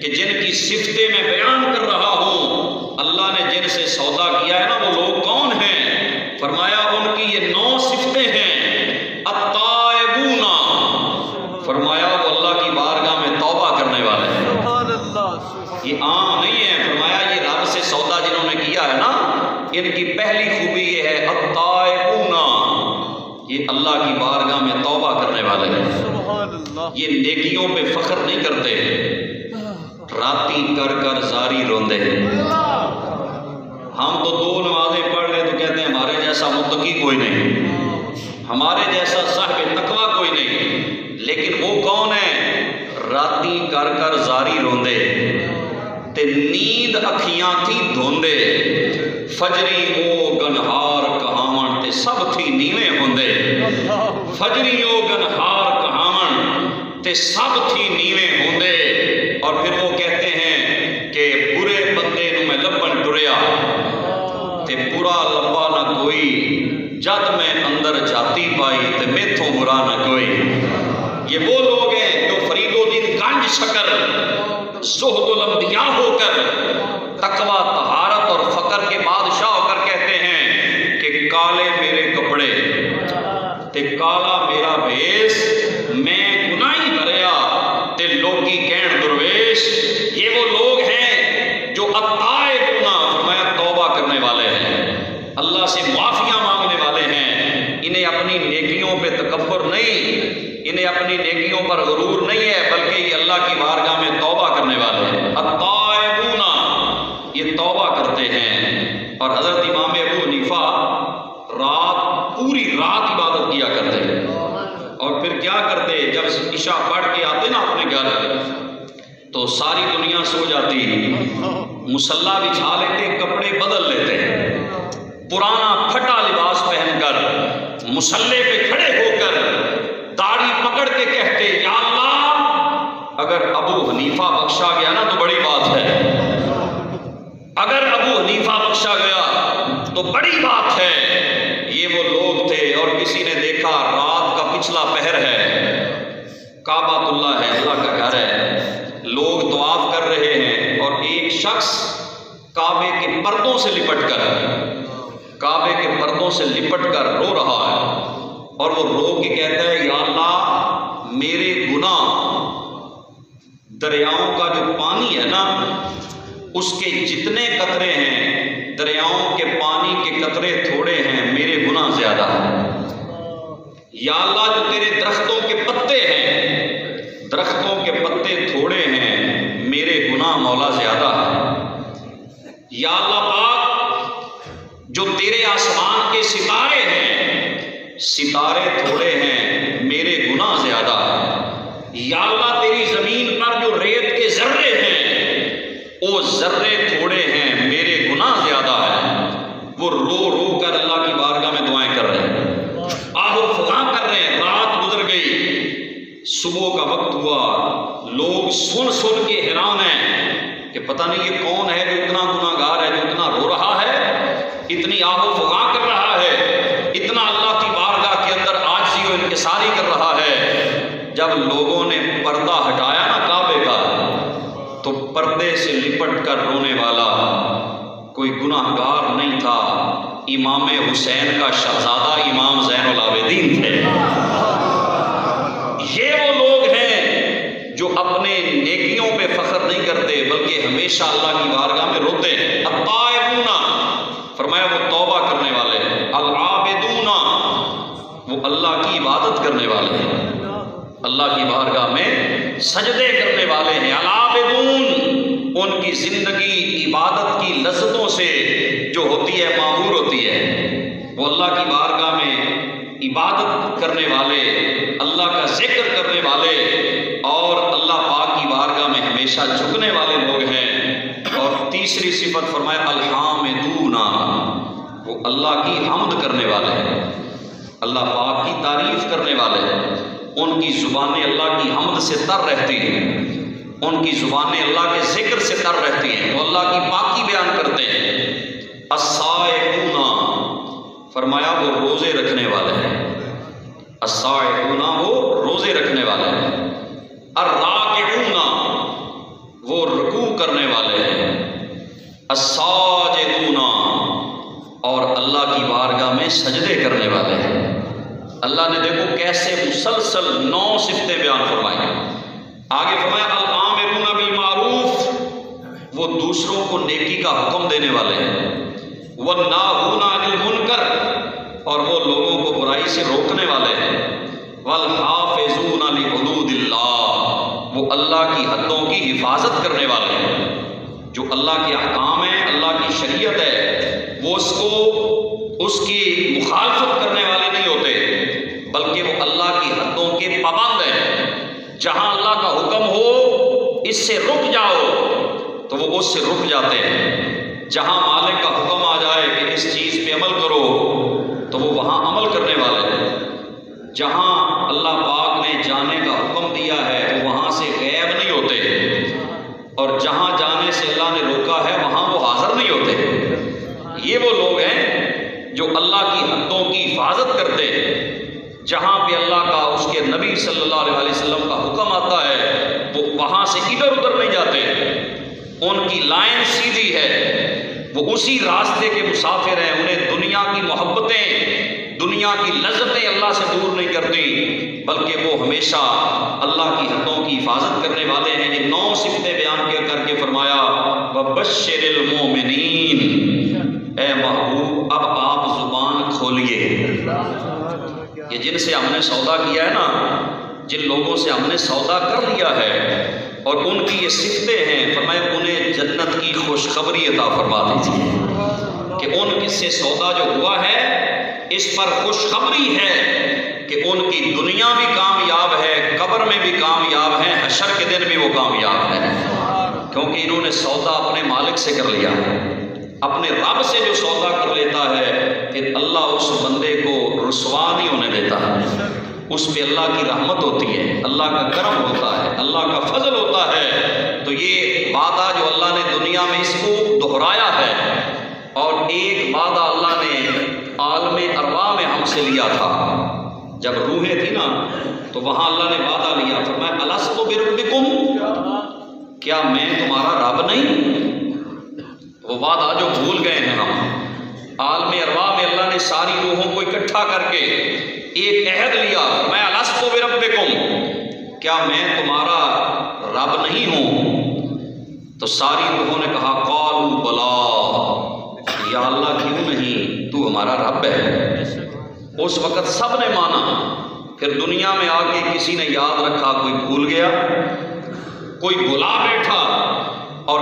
A: کہ جن کی صفتیں میں بیان کر رہا ہوں، اللہ نے جن سے سودا کیا ہے نا، وہ لوگ کون ہیں؟ فرمایا ان کی یہ 9 صفتیں ہیں۔ التائبون، فرمایا وہ اللہ کی بارگاہ میں توبہ کرنے والے ہیں۔ یہ عام نہیں ہے۔ فرمایا یہ رب سے سودا جنہوں نے کیا ہے نا، ان کی پہلی خوبی یہ ہے التائبون، یہ اللہ کی بارگاہ میں توبہ کرنے والے ہیں۔ یہ نیکیوں پہ فخر نہیں کرتے، راتی کر کر زاری روندے ہیں۔ ہم تو 2 نمازیں پڑھ لیں تو کہتے ہیں ہمارے جیسا متقی کوئی نہیں، ہمارے جیسا صاحب تقوی کوئی نہیں، لیکن وہ کون ہے؟ راتی کر کر زاری روندے تے نیند اکھیاں تھی دھوندے، فجری او گنہار کہاون تے سب تھی نیویں ہوندے، فجری او گنہار کہاون تے سب تھی نیویں ہوندے۔ اور پھر وہ کہتے ہیں کہ برے بندے نو میں لبن ٹریا تے برا لبا نہ کوئی، جد میں اندر جاتی پائی تے میتھوں برا نہ کوئی۔ یہ وہ لوگ ہیں جو فرید الدین گنج شکر زہد الانبیاء ہو کر تقوی، طہارت اور فقر کے بادشاہ ہو کر کہتے ہیں کہ کالے میرے کپڑے تے کالا میرا بھیس، میں گناہی بھریا تے لوگی کہن درویش۔ یہ وہ لوگ ہیں جو التائبون، فرمایا توبہ کرنے والے ہیں، اللہ سے معافیاں مانگنے والے ہیں۔ انہیں اپنی نیکیوں پہ تکبر نہیں، انہیں اپنی نیکیوں پر غرور نہیں ہے، بلکہ یہ اللہ کی بارگاہ میں توبہ کرنے والے ہیں۔ التائبون، یہ توبہ کرتے ہیں۔ اور حضرت امام ابو حنیفہ پوری رات عبادت کیا کرتے ہیں، اور پھر کیا کرتے؟ جب عشاء پڑھ کے آتے نا اپنے گھر تو ساری دنیا سو جاتی، مصلی بچھا لیتے، کپڑے بدل لیتے، پرانا پھٹا لباس پہن کر مصلی پہ کھڑے ہو کر داڑھی پکڑ کے کہتے، یا اللہ اگر ابو حنیفہ بخشا گیا نا تو بڑی بات ہے، اگر ابو حنیفہ بخشا گیا تو بڑی بات ہے۔ یہ وہ لوگ تھے۔ اور کسی نے دیکھا رات کا پچھلا پہر ہے، کعبۃ اللہ ہے، اللہ کا گھر ہے، لوگ طواف کر رہے ہیں، اور ایک شخص کعبے کے پردوں سے لپٹ کر رو رہا ہے، اور وہ رو کے کہتا ہے، یا اللہ میرے گناہ، دریاؤں کا جو پانی ہے نا اس کے جتنے قطرے ہیں، دریاؤں کے پانی کے قطرے تھوڑے ہیں، میرے گناہ زیادہ ہیں۔ یا اللہ جو تیرے درختوں کے پتے ہیں، درختوں کے پتے تھوڑے ہیں، میرے گناہ مولا زیادہ ہیں۔ یا اللہ پاک جو تیرے آسمان کے ستارے ہیں، ستارے تھوڑے ہیں، میرے گناہ زیادہ ہیں۔ یا اللہ تیری زمین پر جو ریت کے ذرے ہیں، وہ ذرے تھوڑے ہیں، میرے گناہ زیادہ ہیں۔ وہ رو رو کر اللہ کی بارگاہ میں دعائیں کر رہے ہیں، آہو فغاں کر رہے ہیں۔ رات گزر گئی، صبح کا وقت ہوا، لوگ سن سن کے حیران ہیں کہ پتہ نہیں یہ کون ہے جو اتنا گناہ گار ہے، جو اتنا رو رہا ہے، اتنی آہو فغاں کر رہا ہے، اتنا اللہ کی بارگاہ کے اندر عاجزی و انکساری کر رہا ہے۔ جب لوگوں نے پردہ ہٹایا نا کعبے کا، تو پردے سے لپٹ کر رونے والا کوئی گناہ گار نہیں تھا، امام حسین کا شہزادہ امام زین العابدین تھے۔ یہ وہ لوگ ہیں جو اپنے نیکیوں پہ فخر نہیں کرتے، بلکہ ہمیشہ اللہ کی بارگاہ میں روتے ہیں۔ التائبون، فرمایا وہ توبہ کرنے والے ہیں۔ العابدون، وہ اللہ کی عبادت کرنے والے ہیں، اللہ کی بارگاہ میں سجدے کرنے والے ہیں۔ العابدون، ان کی زندگی عبادت کی لذتوں سے جو ہوتی ہے معمور ہوتی ہے، وہ اللہ کی بارگاہ میں عبادت کرنے والے، اللہ کا ذکر کرنے والے، اور اللہ پاک کی بارگاہ میں ہمیشہ جھکنے والے لوگ ہیں۔ اور تیسری صفت فرمایا الحامدون، وہ اللہ کی حمد کرنے والے ہیں، اللہ پاک کی تعریف کرنے والے ہیں۔ ان کی زبانیں اللہ کی حمد سے تر رہتی ہیں، ان کی زبانیں اللہ کے ذکر سے تر رہتی ہیں، وہ اللہ کی پاکی بیان کرتے ہیں۔ الصائمون، فرمایا وہ روزے رکھنے والے ہیں، الصائمون وہ روزے رکھنے والے ہیں۔ الراکعون، وہ رکوع کرنے والے ہیں۔ الساجدون، اور اللہ کی بارگاہ میں سجدے کرنے والے ہیں۔ اللہ نے دیکھو کیسے مسلسل 9 صفتیں بیان فرمائی۔ آگے فرمایا الآمرون بالمعروف، وہ دوسروں کو نیکی کا حکم دینے والے ہیں۔ والناہون عن المنکر، اور وہ لوگوں کو برائی سے روکنے والے ہیں۔ والحافظون لحدود اللہ، وہ اللہ کی حدوں کی حفاظت کرنے والے ہیں۔ جو اللہ کے احکام ہیں، اللہ کی شریعت ہے، وہ اس کی مخالفت کرنے والے نہیں ہوتے، بلکہ وہ اللہ کی حدوں کے پابند ہیں۔ جہاں اللہ کا حکم ہو اس سے رک جاؤ تو وہ اس سے رک جاتے ہیں، جہاں مالک کا حکم آ جائے کہ اس چیز پہ عمل کرو تو وہ وہاں عمل کرنے والے ہیں، جہاں اللہ پاک نے جانے کا حکم دیا ہے وہ وہاں سے غائب نہیں ہوتے، اور جہاں جانے سے اللہ نے روکا ہے وہاں وہ حاضر نہیں ہوتے۔ یہ وہ لوگ ہیں جو اللہ کی حدوں کی حفاظت کرتے ہیں، جہاں پہ اللہ کا اس کے نبی صلی اللہ علیہ وسلم کا حکم آتا ہے وہ وہاں سے ادھر ادھر نہیں جاتے، ان کی لائن سیدھی ہے، وہ اسی راستے کے مسافر ہیں، انہیں دنیا کی محبتیں، دنیا کی لذتیں اللہ سے دور نہیں کرتی، بلکہ وہ ہمیشہ اللہ کی حدوں کی حفاظت کرنے والے ہیں۔ یہ 9 صفتیں بیان کر کے فرمایا وَبَشِّرِ الْمُؤْمِنِينَ، اے محبوب اب آپ زبان کھولیے۔ یہ جن سے ہم نے سودا کیا ہے نا، جن لوگوں سے ہم نے سودا کر لیا ہے اور ان کی یہ صفتیں ہیں، فرمایا انہیں جنت کی خوشخبری عطا فرما دیجیے کہ ان سے سودا جو ہوا ہے اس پر خوشخبری ہے کہ ان کی دنیا بھی کامیاب ہے، قبر میں بھی کامیاب ہے، حشر کے دن بھی وہ کامیاب ہے، کیونکہ انہوں نے سودا اپنے مالک سے کر لیا ہے۔ اپنے رب سے جو سودا کر لیتا ہے پھر اللہ اس بندے کو رسوا نہیں ہونے دیتا، اس پہ اللہ کی رحمت ہوتی ہے، اللہ کا کرم ہوتا ہے، اللہ کا فضل ہوتا ہے۔ تو یہ وعدہ جو اللہ نے دنیا میں اس کو دہرایا ہے، اور ایک وعدہ اللہ نے عالم ارواح میں ہم سے لیا تھا، جب روحیں تھی نا تو وہاں اللہ نے وعدہ لیا، فرمایا الستُ بربکم، کیا میں تمہارا رب نہیں؟ وہ وعدہ جو بھول گئے ہیں ہم، عالم ارواح میں اللہ نے ساری روحوں کو اکٹھا کر کے ایک عہد لیا، میں الستُ بربکم، کیا میں تمہارا رب نہیں ہوں؟ تو ساری روحوں نے کہا قالوا بلا، یا اللہ کیوں نہیں، تو ہمارا رب ہے۔ اس وقت سب نے مانا، پھر دنیا میں آ کے کسی نے یاد رکھا، کوئی بھول گیا، کوئی بھلا بیٹھا، اور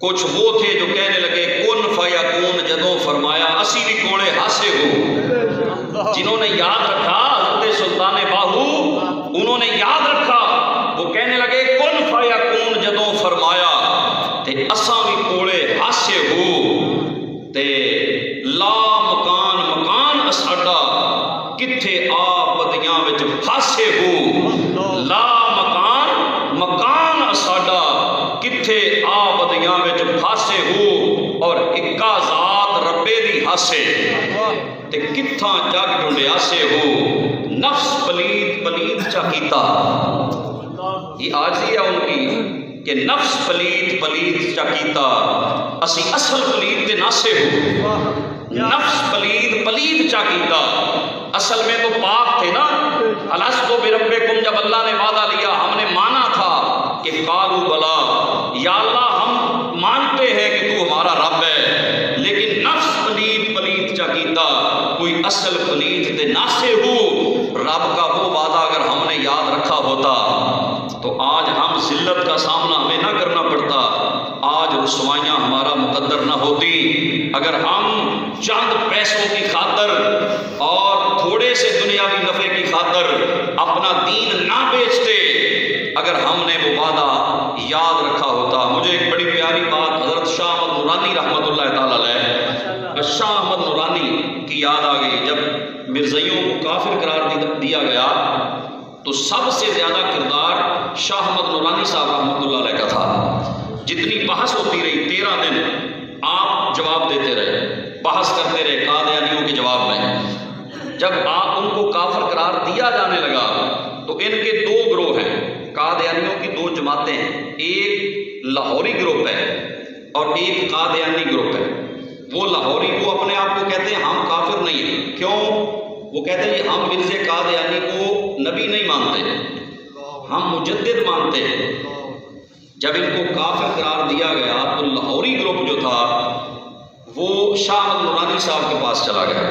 A: کچھ وہ تھے جو کہنے لگے کن فیکون، جدوں فرمایا اسی بھی کوڑے ہاسے ہو۔ جنہوں نے یاد رکھا حضرت سلطان باہو، انہوں نے یاد رکھا، وہ کہنے لگے کن فیکون جدوں فرمایا تے اساں بھی کوڑے ہاسے ہو، تے لا مکان مکان اساڈا کتھے آ بدیاں وچ پھاسے ہو، لا مکان مکان اساڈا کتھے آ بدیاں وچ پھاسے ہو، اور اکا ذات ربے دی ہاسے تے کتھاں جگ ڈھونڈیاسے ہو، نفس پلید پلید چا کیتا۔ یہ عاجزی ہے ان کی کہ نفس پلید پلید چا کیتا، اسی اصل پلید تے ناسے ہو، نفس پلید پلید چا کیتا، اصل میں تو پاک تھے نا۔ الستُ بربکم جب اللہ نے وعدہ لیا ہم نے مانا تھا کہ قالوا بلا، یا اللہ ہم مانتے ہیں کہ تو ہمارا رب ہے، لیکن نفس پلید پلید چا کیتا، کوئی اصل پلید تے ناسے ہو۔ رب کا وہ وعدہ اگر ہم نے یاد رکھا ہوتا تو آج ہم ذلت کا سامنا ہمیں نہ کرنا پڑتا، آج رسوائیاں ہمارا مقدر نہ ہوتی۔ اگر ہم چند پیسوں کی خاطر اور تھوڑے سے دنیاوی نفع کی خاطر اپنا دین نہ بیچتے، اگر ہم نے وہ وعدہ یاد رکھا ہوتا۔ مجھے ایک بڑی پیاری بات حضرت شاہ احمد نورانی رحمۃ اللہ تعالی علیہ، شاہ احمد نورانی کی یاد آ گئی۔ جب مرزائیوں کو کافر قرار دیا گیا تو سب سے زیادہ کردار شاہ احمد نورانی صاحب رحمۃ اللہ علیہ کا تھا۔ جتنی بحث ہوتی رہی 13 دن آپ جواب دیتے رہے، بحث کرتے رہے قادیانیوں کے جواب میں۔ جب آپ ان کو کافر قرار دیا جانے لگا تو ان کے 2 گروہ ہیں، قادیانیوں کی 2 جماعتیں ہیں، ایک لاہوری گروپ ہے اور ایک قادیانی گروپ ہے۔ وہ لاہوری وہ اپنے آپ کو کہتے ہیں ہم کافر نہیں ہیں، کیوں؟ وہ کہتے ہیں ہم مرزا قادیانی کو نبی نہیں مانتے، ہم مجدد مانتے ہیں۔ جب ان کو کافر قرار دیا گیا تو لاہوری گروپ جو تھا وہ شاہ احمد نورانی صاحب کے پاس چلا گیا،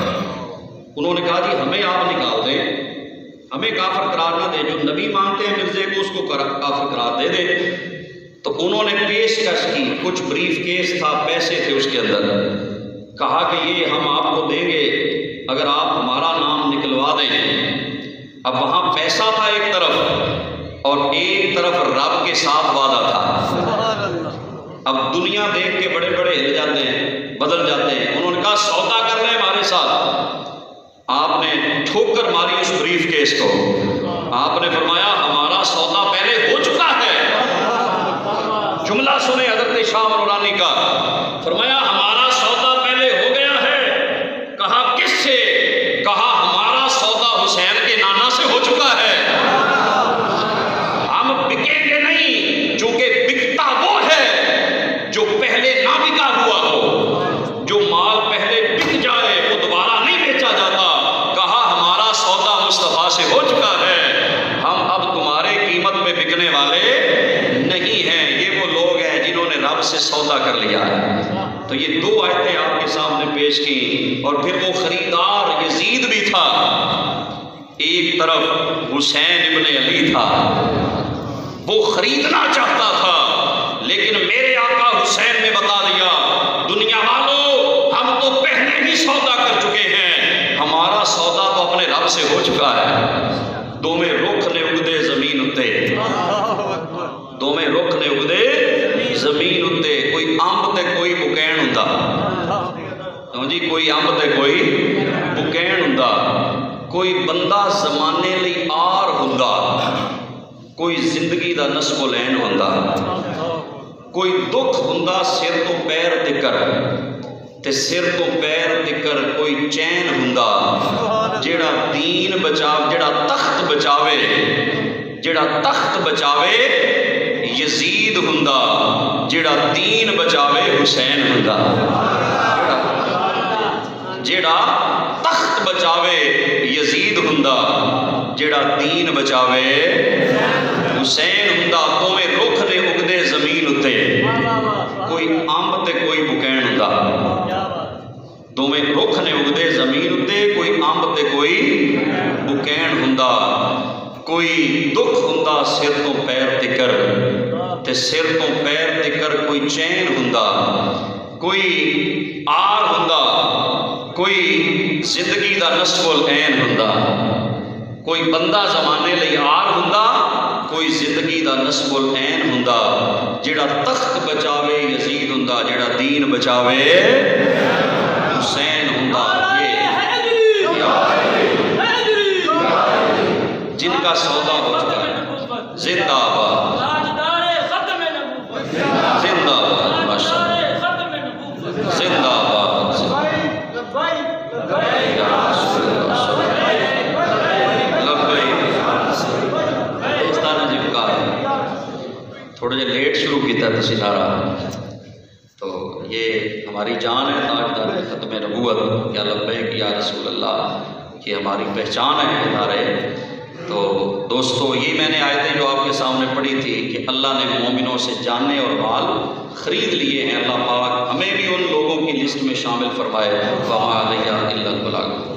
A: انہوں نے کہا جی ہمیں آپ نکال دیں، ہمیں کافر قرار نہ دیں، جو نبی مانتے ہیں مرزے کو اس کو کافر قرار دے دیں۔ تو انہوں نے پیشکش کی، کچھ بریف کیس تھا، پیسے تھے اس کے اندر، کہا کہ یہ ہم آپ کو دیں گے اگر آپ ہمارا نام نکلوا فرما دیں۔ اب وہاں پیسہ تھا ایک طرف اور ایک طرف رب کے ساتھ وعدہ تھا۔
B: سبحان اللہ۔
A: اب دنیا دیکھ کے بڑے بڑے ہل جاتے ہیں، بدل جاتے ہیں۔ انہوں نے کہا سودا کر لیں ہمارے ساتھ۔ آپ نے ٹھوکر ماری اس بریف کیس کو۔ آپ نے فرمایا ہمارا سودا پہلے ہو چکا ہے۔ جملہ سنیں حضرت شاہ نورانی کا، فرمایا ہمارا سودا پہلے ہو گیا ہے۔ کہا کس سے؟ کہا ہمارا سودا حسین کے نانا سے ہو چکا ہے۔ ہم بکیں گے نہیں، چونکہ بکتا وہ ہے جو پہلے نہ بکا ہوا ہو۔ جو مال پہلے بک جائے وہ دوبارہ نہیں بیچا جاتا۔ کہا ہمارا سودا مصطفیٰ سے ہو چکا ہے، ہم اب تمہارے قیمت میں بکنے والے نہیں ہیں۔ یہ وہ لوگ ہیں جنہوں نے رب سے سودا کر لیا ہے۔ تو یہ دو آیتیں آپ کے سامنے پیش کی، اور پھر وہ خریدار یزید بھی تھا، ایک طرف حسین ابن علی تھا۔ وہ خریدنا چاہتا تھا، لیکن میرے آقا حسین نے بتا دیا دنیا والوں ہم تو پہلے ہی سودا کر چکے ہیں، ہمارا سودا تو اپنے رب سے ہو چکا ہے۔ دو میں رخ نے اگدے زمین اتے، دو میں رخ نے اگدے زمین اتے۔ کوئی امب تے کوئی بکین ہوندا، جی کوئی امب تے کوئی بکین ہوندا۔ کوئی بندہ زمانے لئی آر ہوندا، کوئی زندگی دا نصب و لین ہوندا۔ کوئی دکھ ہوندا سر تو پیر تکر، تے سر تو پیر تکر کوئی چین ہوندا۔ جیڑا دین بچاوے، جیڑا تخت بچاوے، جیڑا تخت بچاوے یزید ہوندا، جیڑا دین بچاوے حسین ہوندا۔ جیڑا تخت بچاوے یزید ہوندا، جیڑا دین بچاوے حسین ہوندا۔ تو میں رخ نے اگدے زمین اتے، کوئی امب تے کوئی بکین ہوندا۔ دو میں رخ نے اگدے زمین اتے، کوئی امب تے کوئی بکین ہوندا۔ کوئی دکھ ہوندا سر تو پیر تکر، تے سر تو پیر تکر کوئی چین ہوندا۔ کوئی آر ہوندا، کوئی زندگی دا نصب العین ہوندا۔ کوئی بندہ زمانے لئی آر ہوندا، کوئی زندگی دا نصب العین ہوندا۔ جیڑا تخت بچاوے یزید ہوندا، جیڑا دین بچاوے حسین ہوندا۔ جن کا سودا ہو چکا ہے۔ زندہ آباد، زندہ آباد، ماشاءاللہ، زندہ آباد۔ یا رسول اللہ صلی اللہ علیہ وسلم، لبیک۔ اس طرح جی بکار تھوڑا جا لیٹ شروع کیتا تسی نعرہ، تو یہ ہماری جان ہے، تاجدار ختم نبوت، یا لبیک یا رسول اللہ، یہ ہماری پہچان ہے ادارے۔ تو دوستو یہ میں نے آیتیں جو آپ کے سامنے پڑھی تھی کہ اللہ نے مومنوں سے جانیں اور مال خرید لیے ہیں۔ اللہ پاک ہمیں بھی ان لوگوں کی لسٹ میں شامل فرمائے۔ وَمَا عَلَيَّ إِلَّا الْبَلَاغُ۔